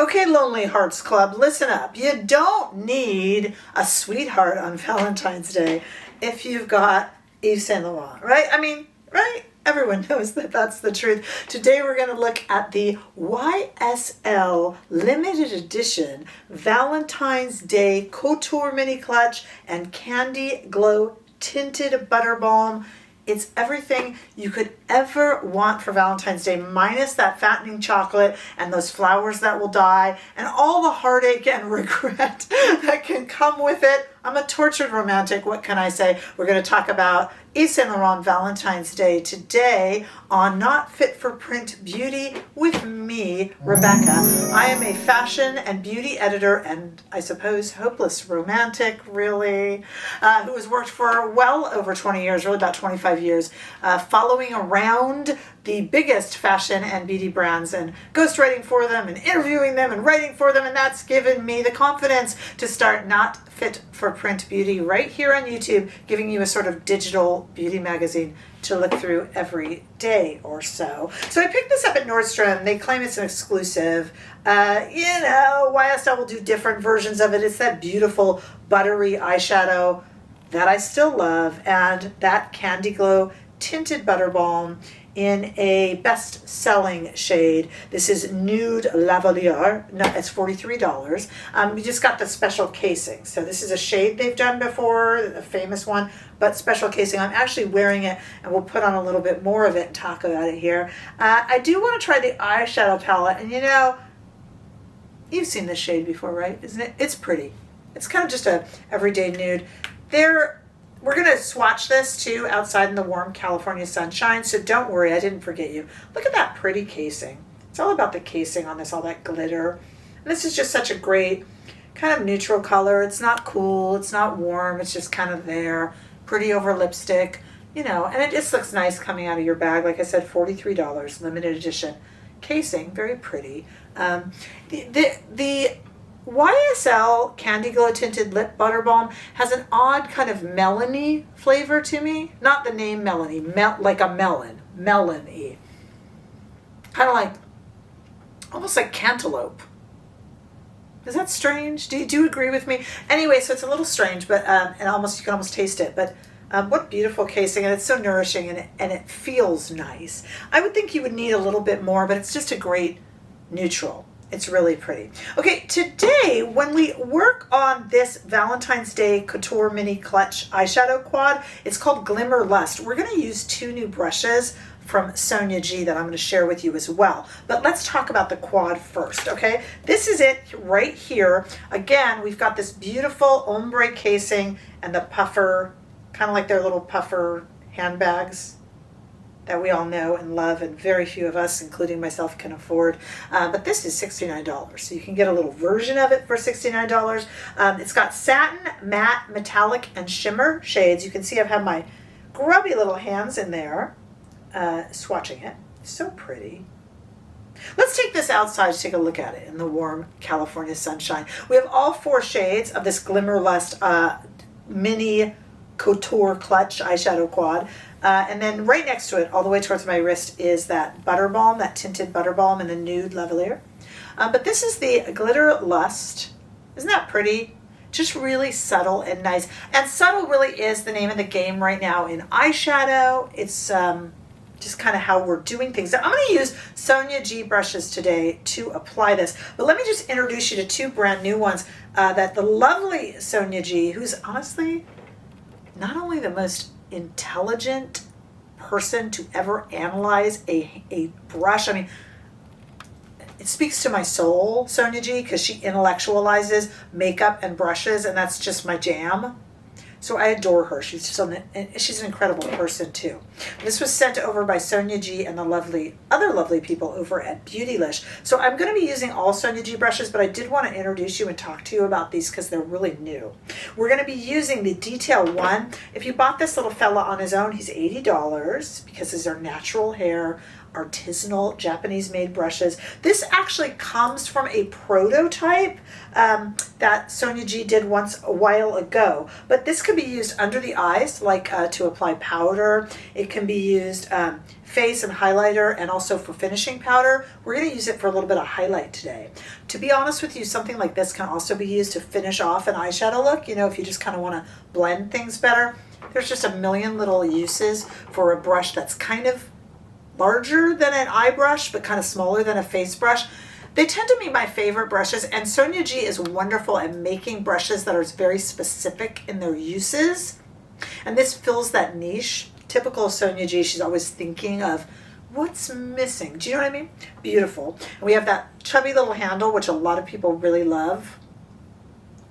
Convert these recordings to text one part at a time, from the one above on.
Okay, Lonely Hearts Club, listen up. You don't need a sweetheart on Valentine's Day if you've got Yves Saint Laurent, right? I mean, right? Everyone knows that that's the truth. Today we're going to look at the YSL limited edition Valentine's Day Couture Mini Clutch and Candy Glow Tinted Butter Balm. It's everything you could ever want for Valentine's Day, minus that fattening chocolate and those flowers that will die and all the heartache and regret that can come with it. I'm a tortured romantic. What can I say? We're going to talk about Yves Saint Laurent Valentine's Day today on Not Fit for Print Beauty with me, Rebecca. I am a fashion and beauty editor and I suppose hopeless romantic, really, who has worked for well over 20 years, really about 25 years, following around the biggest fashion and beauty brands and ghostwriting for them and interviewing them and writing for them, and that's given me the confidence to start Not Fit for Print Beauty right here on YouTube, giving you a sort of digital beauty magazine to look through every day or so. So I picked this up at Nordstrom. They claim it's an exclusive. YSL will do different versions of it. It's that beautiful buttery eyeshadow that I still love, and that Candy Glow Tinted Butter Balm in a best-selling shade. This is Nude Lavallere. No, it's $43. We just got the special casing. So this is a shade they've done before, a famous one, but special casing. I'm actually wearing it, and we'll put on a little bit more of it and talk about it here. I do want to try the eyeshadow palette, and you know, you've seen this shade before, right? Isn't it? It's pretty. It's kind of just a everyday nude. We're going to swatch this too outside in the warm California sunshine, so don't worry, I didn't forget you. Look at that pretty casing. It's all about the casing on this, all that glitter. And this is just such a great kind of neutral color. It's not cool, it's not warm, it's just kind of there. Pretty over lipstick, you know, and it just looks nice coming out of your bag. Like I said, $43, limited edition. Casing, very pretty. The YSL Candy Glow Tinted Lip Butter Balm has an odd kind of melony flavor to me. Not the name Melanie, like a melon. Melony. Kind of like, almost like cantaloupe. Is that strange? Do you agree with me? Anyway, so it's a little strange, but and you can almost taste it. But what beautiful casing, and it's so nourishing, and it feels nice. I would think you would need a little bit more, but it's just a great neutral. It's really pretty. Okay, today when we work on this Valentine's Day Couture Mini Clutch eyeshadow quad, it's called Glimmer Lust. We're going to use two new brushes from Sonia G that I'm going to share with you as well. But let's talk about the quad first, okay? This is it right here. Again, we've got this beautiful ombre casing and the puffer, kind of like their little puffer handbags that we all know and love, and very few of us, including myself, can afford. But this is $69, so you can get a little version of it for $69. It's got satin, matte, metallic, and shimmer shades. You can see I've had my grubby little hands in there, swatching it. So pretty. Let's take this outside to take a look at it in the warm California sunshine. We have all four shades of this Glimmer Lust mini Couture Clutch eyeshadow quad. And then right next to it, all the way towards my wrist, is that butter balm, that tinted butter balm in the Nude Lavallere. But this is the Glitter Lust. Isn't that pretty? Just really subtle and nice. And subtle really is the name of the game right now in eyeshadow. It's just kind of how we're doing things. Now, I'm going to use Sonia G brushes today to apply this. But let me just introduce you to two brand new ones that the lovely Sonia G, who's honestly not only the most intelligent person to ever analyze a brush. I mean, it speaks to my soul, Sonia G, because she intellectualizes makeup and brushes, and that's just my jam. So I adore her. She's an incredible person too. This was sent over by Sonia G and the other lovely people over at Beautylish. So I'm going to be using all Sonia G brushes, but I did want to introduce you and talk to you about these because they're really new. We're going to be using the Detail 1. If you bought this little fella on his own, he's $80 because these are natural hair. artisanal Japanese-made brushes. This actually comes from a prototype that Sonia G did once a while ago. But this can be used under the eyes, like to apply powder. It can be used face and highlighter, and also for finishing powder. We're going to use it for a little bit of highlight today. To be honest with you, something like this can also be used to finish off an eyeshadow look. You know, if you just kind of want to blend things better. There's just a million little uses for a brush that's kind of larger than an eye brush, but kind of smaller than a face brush. They tend to be my favorite brushes, and Sonia G is wonderful at making brushes that are very specific in their uses. And this fills that niche. Typical Sonia G, she's always thinking of what's missing. Do you know what I mean? Beautiful. And we have that chubby little handle, which a lot of people really love.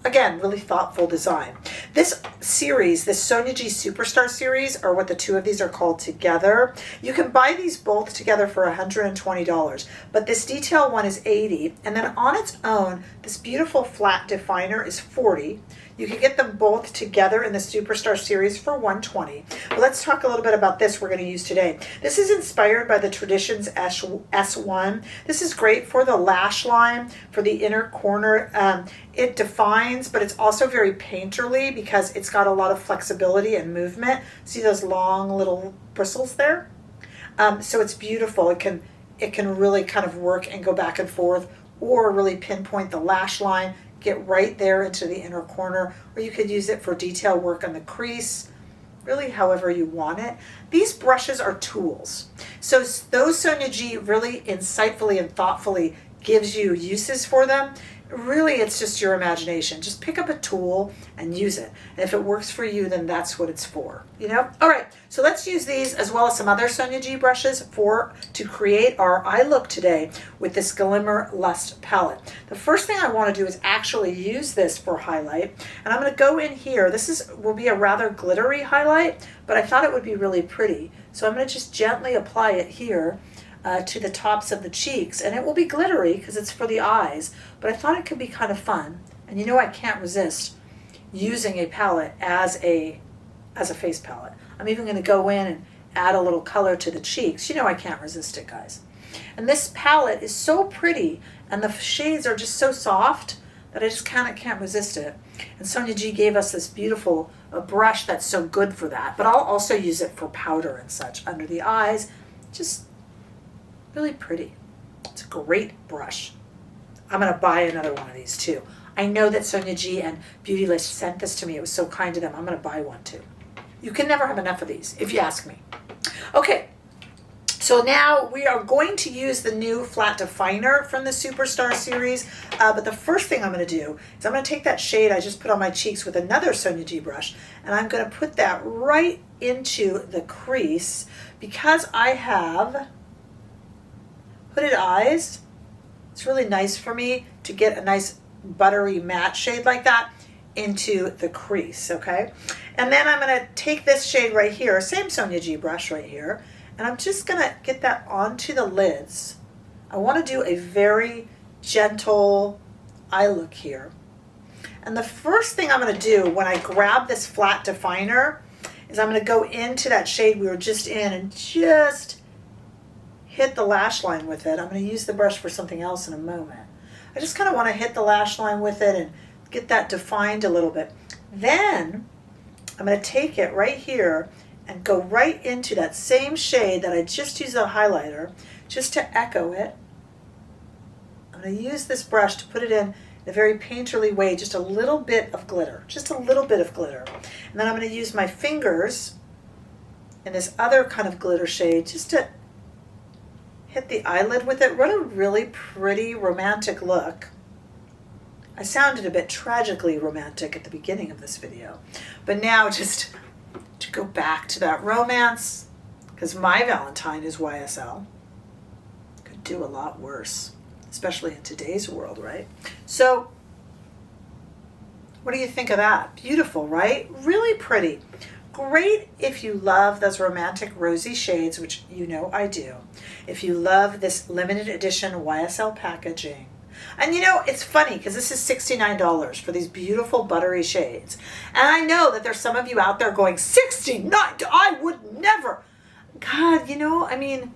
Again, really thoughtful design. This series, this Sonia G Superstar series, or what the two of these are called together, you can buy these both together for $120, but this detail one is $80, and then on its own, this beautiful flat definer is $40. You can get them both together in the Superstar series for $120. But let's talk a little bit about this we're going to use today. This is inspired by the Traditions S1. This is great for the lash line, for the inner corner. It defines, but it's also very painterly because it's got a lot of flexibility and movement. See those long little bristles there? So it's beautiful. It can really kind of work and go back and forth, or really pinpoint the lash line, get right there into the inner corner, or you could use it for detail work on the crease, really however you want it. These brushes are tools. So those Sonia G really insightfully and thoughtfully gives you uses for them. Really, it's just your imagination. Just pick up a tool and use it. And if it works for you, then that's what it's for, you know? All right, so let's use these as well as some other Sonia G brushes to create our eye look today with this Glimmer Lust palette. The first thing I want to do is actually use this for highlight. And I'm going to go in here. This will be a rather glittery highlight, but I thought it would be really pretty. So I'm going to just gently apply it here to the tops of the cheeks, and it will be glittery because it's for the eyes, but I thought it could be kind of fun. And you know, I can't resist using a palette as a face palette. I'm even going to go in and add a little color to the cheeks. You know, I can't resist it, guys. And this palette is so pretty, and the shades are just so soft that I just can't resist it. And Sonia G gave us this beautiful brush that's so good for that, but I'll also use it for powder and such under the eyes. Just really pretty. It's a great brush. I'm going to buy another one of these too. I know that Sonia G and Beautylist sent this to me. It was so kind to them. I'm going to buy one too. You can never have enough of these, if you ask me. Okay, so now we are going to use the new flat definer from the Superstar series. But the first thing I'm going to do is I'm going to take that shade I just put on my cheeks with another Sonia G brush, and I'm going to put that right into the crease because I have hooded eyes. It's really nice for me to get a nice buttery matte shade like that into the crease, okay? And then I'm going to take this shade right here, same Sonia G brush right here, and I'm just going to get that onto the lids. I want to do a very gentle eye look here. And the first thing I'm going to do when I grab this flat definer is I'm going to go into that shade we were just in and just hit the lash line with it. I'm going to use the brush for something else in a moment. I just kind of want to hit the lash line with it and get that defined a little bit. Then I'm going to take it right here and go right into that same shade that I just used the highlighter, just to echo it. I'm going to use this brush to put it in a very painterly way, just a little bit of glitter, just a little bit of glitter. And then I'm going to use my fingers in this other kind of glitter shade just to hit the eyelid with it. What a really pretty romantic look. I sounded a bit tragically romantic at the beginning of this video, but now just to go back to that romance, because my Valentine is YSL. Could do a lot worse, especially in today's world, right? So what do you think of that? Beautiful, right? Really pretty. Great if you love those romantic rosy shades, which you know I do. If you love this limited edition YSL packaging. And you know, it's funny because this is $69 for these beautiful buttery shades. And I know that there's some of you out there going, $69, I would never. God, you know, I mean,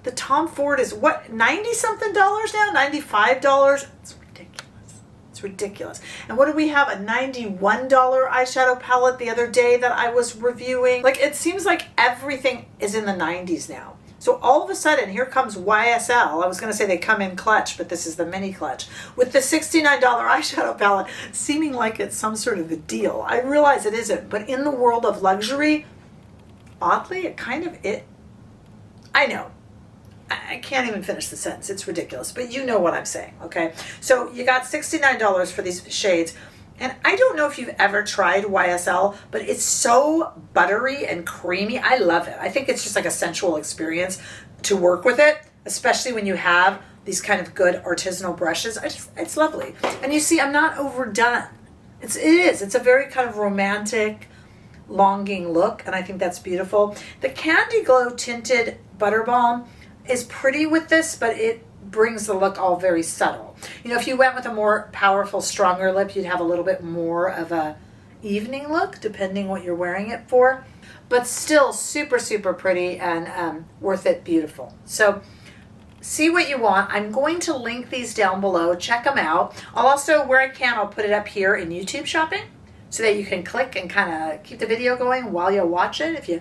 The Tom Ford is what, 90 something dollars now? $95? It's ridiculous. It's ridiculous. And what do we have? A $91 eyeshadow palette the other day that I was reviewing. Like, it seems like everything is in the 90s now. So all of a sudden, here comes YSL. I was going to say they come in clutch, but this is the mini clutch. With the $69 eyeshadow palette, seeming like it's some sort of a deal. I realize it isn't, but in the world of luxury, oddly, I know. I can't even finish the sentence. It's ridiculous, but you know what I'm saying, okay? So you got $69 for these shades. And I don't know if you've ever tried YSL, but it's so buttery and creamy. I love it. I think it's just like a sensual experience to work with it, especially when you have these kind of good artisanal brushes. It's lovely. And you see, I'm not overdone. It is. It's a very kind of romantic, longing look, and I think that's beautiful. The Candy Glow Tinted Butter Balm is pretty with this, but it brings the look all very subtle. You know, if you went with a more powerful, stronger lip, you'd have a little bit more of a evening look, depending what you're wearing it for. But still super, super pretty and worth it, beautiful. So see what you want. I'm going to link these down below. Check them out. I'll also, where I can, I'll put it up here in YouTube Shopping so that you can click and kind of keep the video going while you watch it. If you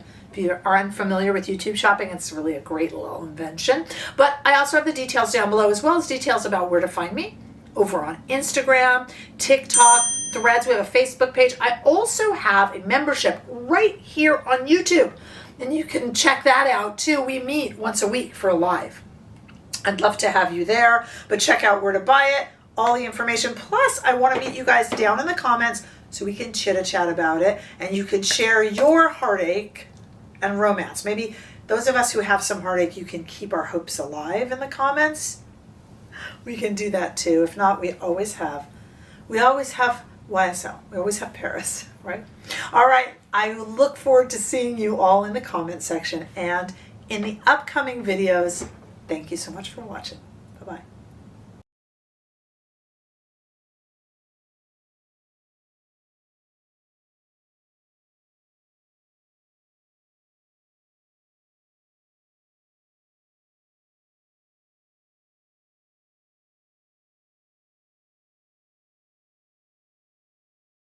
are unfamiliar with YouTube Shopping, it's really a great little invention. But I also have the details down below, as well as details about where to find me over on Instagram, TikTok, Threads. We have a Facebook page. I also have a membership right here on YouTube, and you can check that out too. We meet once a week for a live. I'd love to have you there, but check out where to buy it, all the information. Plus, I want to meet you guys down in the comments so we can chit-a-chat about it, and you can share your heartache and romance. Maybe those of us who have some heartache, you can keep our hopes alive in the comments. We can do that too. If not, we always have YSL. We always have Paris, right? All right. I look forward to seeing you all in the comment section and in the upcoming videos. Thank you so much for watching.